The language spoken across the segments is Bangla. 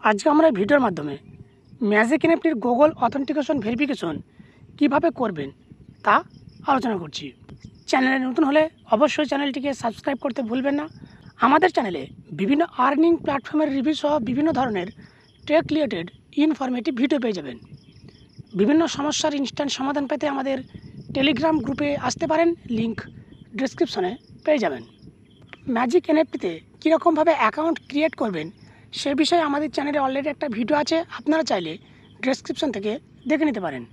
আজকে আমরা এই ভিডিওর মাধ্যমে ম্যাজিক এনএফটির গুগল অথেন্টিকেশন ভেরিফিকেশন কিভাবে করবেন তা আলোচনা করছি। চ্যানেলে নতুন হলে অবশ্যই চ্যানেলটিকে সাবস্ক্রাইব করতে ভুলবেন না। আমাদের চ্যানেলে বিভিন্ন আর্নিং প্ল্যাটফর্মের রিভিউ সহ বিভিন্ন ধরনের টেক রিলেটেড ইনফরমেটিভ ভিডিও পেয়ে যাবেন। বিভিন্ন সমস্যার ইনস্ট্যান্ট সমাধান পেতে আমাদের টেলিগ্রাম গ্রুপে আসতে পারেন, লিংক ডেসক্রিপশনে পেয়ে যাবেন। ম্যাজিক এনএফটিতে কীরকমভাবে অ্যাকাউন্ট ক্রিয়েট করবেন সে বিষয়ে আমাদের চ্যানেলে অলরেডি একটা ভিডিও আছে, আপনারা চাইলে ডেসক্রিপশন থেকে দেখে নিতে পারেন।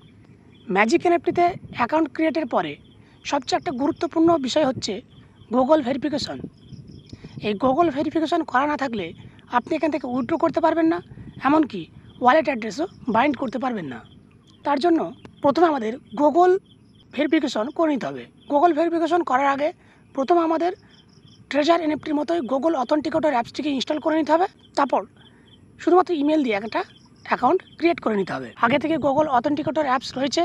ম্যাজিক এনএফটিতে অ্যাকাউন্ট ক্রিয়েটের পরে সবচেয়ে একটা গুরুত্বপূর্ণ বিষয় হচ্ছে গুগল ভেরিফিকেশন। এই গুগল ভেরিফিকেশন করা না থাকলে আপনি এখান থেকে উইথড্র করতে পারবেন না, এমনকি ওয়ালেট অ্যাড্রেসও বাইন্ড করতে পারবেন না। তার জন্য প্রথমে আমাদের গুগল ভেরিফিকেশন করে নিতে হবে। গুগল ভেরিফিকেশন করার আগে প্রথমে আমাদের ট্রেজার এনএফটির মতোই গুগল অথেন্টিকেটর অ্যাপসটিকে ইনস্টল করে নিতে হবে। তারপর শুধুমাত্র ইমেল দিয়ে একটা অ্যাকাউন্ট ক্রিয়েট করে নিতে হবে। আগে থেকে গুগল অথেন্টিকেটর অ্যাপস রয়েছে,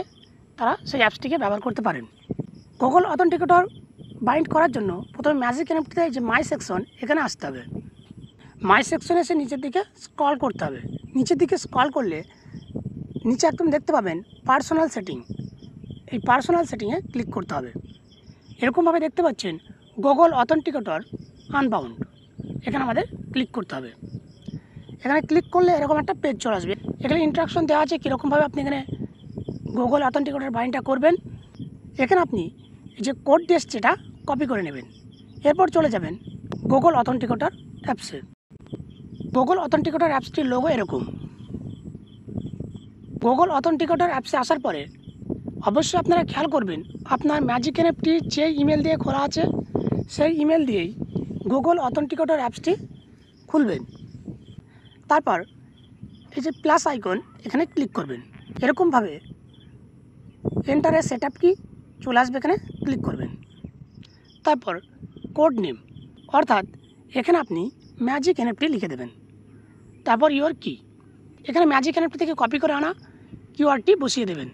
তারা সেই অ্যাপসটিকে ব্যবহার করতে পারেন। গুগল অথেন্টিকেটর বাইন্ড করার জন্য প্রথমে ম্যাজিক এনএফটিতে যে মাই সেকশন, এখানে আসতে হবে। মাই সেকশনে এসে নিচের দিকে স্ক্রল করতে হবে। নিচের দিকে স্ক্রল করলে নিচে একদম দেখতে পাবেন পার্সোনাল সেটিং। এই পার্সোনাল সেটিংয়ে ক্লিক করতে হবে। এরকমভাবে দেখতে পাচ্ছেন গুগল অথেন্টিকেটর আনবাউন্ড, এখানে আমাদের ক্লিক করতে হবে। এখানে ক্লিক করলে এরকম একটা পেজ চলে আসবে। এখানে ইনস্ট্রাকশন দেওয়া আছে কীরকমভাবে আপনি এখানে গুগল অথেন্টিকেটর বাইন্ডটা করবেন। এখানে আপনি এই যে কোডটি এসছে এটা কপি করে নেবেন। এরপর চলে যাবেন গুগল অথেন্টিকেটর অ্যাপসে। গুগল অথেন্টিকেটর অ্যাপসটির লোগো এরকম। গুগল অথেন্টিকেটর অ্যাপসে আসার পরে অবশ্যই আপনারা খেয়াল করবেন আপনার ম্যাজিক এনএফটি যে ইমেল দিয়ে খোলা আছে সেই ইমেল দিয়েই গুগল অথেন্টিকেটর অ্যাপসটি খুলবেন। তারপর এই যে প্লাস আইকন, এখানে ক্লিক করবেন। এরকমভাবে এন্টারে সেট আপ কি চলে আসবে, এখানে ক্লিক করবেন। তারপর কোড নেম, অর্থাৎ এখানে আপনি ম্যাজিক এনএফটি লিখে দেবেন। তারপর ইউর কি, এখানে ম্যাজিক এনএফটি থেকে কপি করে আনা কিওয়ার্ডটি বসিয়ে দেবেন।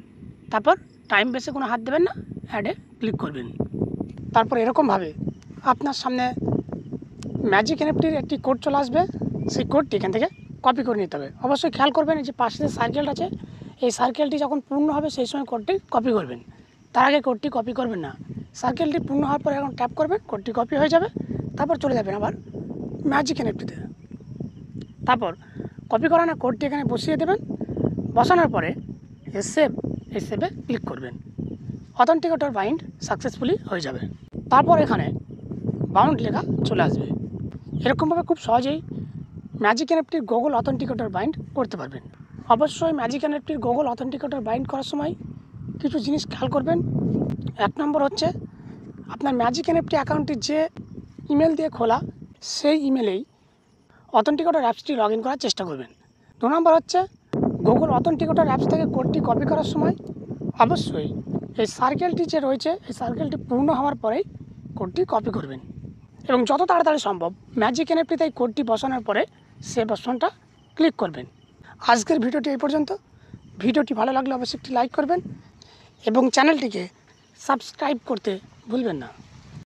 তারপর টাইম বেসে কোনো হাত দেবেন না, অ্যাডে ক্লিক করবেন। তারপর এরকমভাবে আপনার সামনে ম্যাজিক এনএফটির একটি কোড চলে আসবে। সেই কোডটি এখান থেকে কপি করে নিতে হবে। অবশ্যই খেয়াল করবেন এই যে পাশে যে সার্কেলটা আছে, এই সার্কেলটি যখন পূর্ণ হবে সেই সময় কোডটি কপি করবেন, তার আগে কোডটি কপি করবেন না। সার্কেলটি পূর্ণ হওয়ার পরে এখন ট্যাপ করবেন, কোডটি কপি হয়ে যাবে। তারপর চলে যাবেন আবার ম্যাজিক এনএফটিতে। তারপর কপি করা না কোডটি এখানে বসিয়ে দেবেন। বসানোর পরে এই সেভে ক্লিক করবেন। অথেন্টিকেটর বাইন্ড সাকসেসফুলি হয়ে যাবে। তারপর এখানে বাউন্ড লেখা চলে আসবে। এরকমভাবে খুব সহজেই ম্যাজিক এনএফটির গুগল অথেন্টিকেটর বাইন্ড করতে পারবেন। অবশ্যই ম্যাজিক এনএফটির গুগল অথেন্টিকেটর বাইন্ড করার সময় কিছু জিনিস খেয়াল করবেন। 1 নম্বর হচ্ছে আপনার ম্যাজিক এনএফটি অ্যাকাউন্টটি যে ইমেল দিয়ে খোলা সেই ইমেলেই অথেন্টিকেটর অ্যাপসটি লগ ইন করার চেষ্টা করবেন। 2 নম্বর হচ্ছে গুগল অথেন্টিকেটর অ্যাপস থেকে কোডটি কপি করার সময় অবশ্যই এই সার্কেলটি যে রয়েছে এই সার্কেলটি পূর্ণ হওয়ার পরেই কোডটি কপি করবেন এবং যত তাড়াতাড়ি সম্ভব ম্যাজিক এনএফটিতে এই কোডটি বসানোর পরে সেভ অপশনটা ক্লিক করবেন। আজকের ভিডিওটি এই পর্যন্ত। ভিডিওটি ভালো লাগলে অবশ্যই একটি লাইক করবেন এবং চ্যানেলটিকে সাবস্ক্রাইব করতে ভুলবেন না।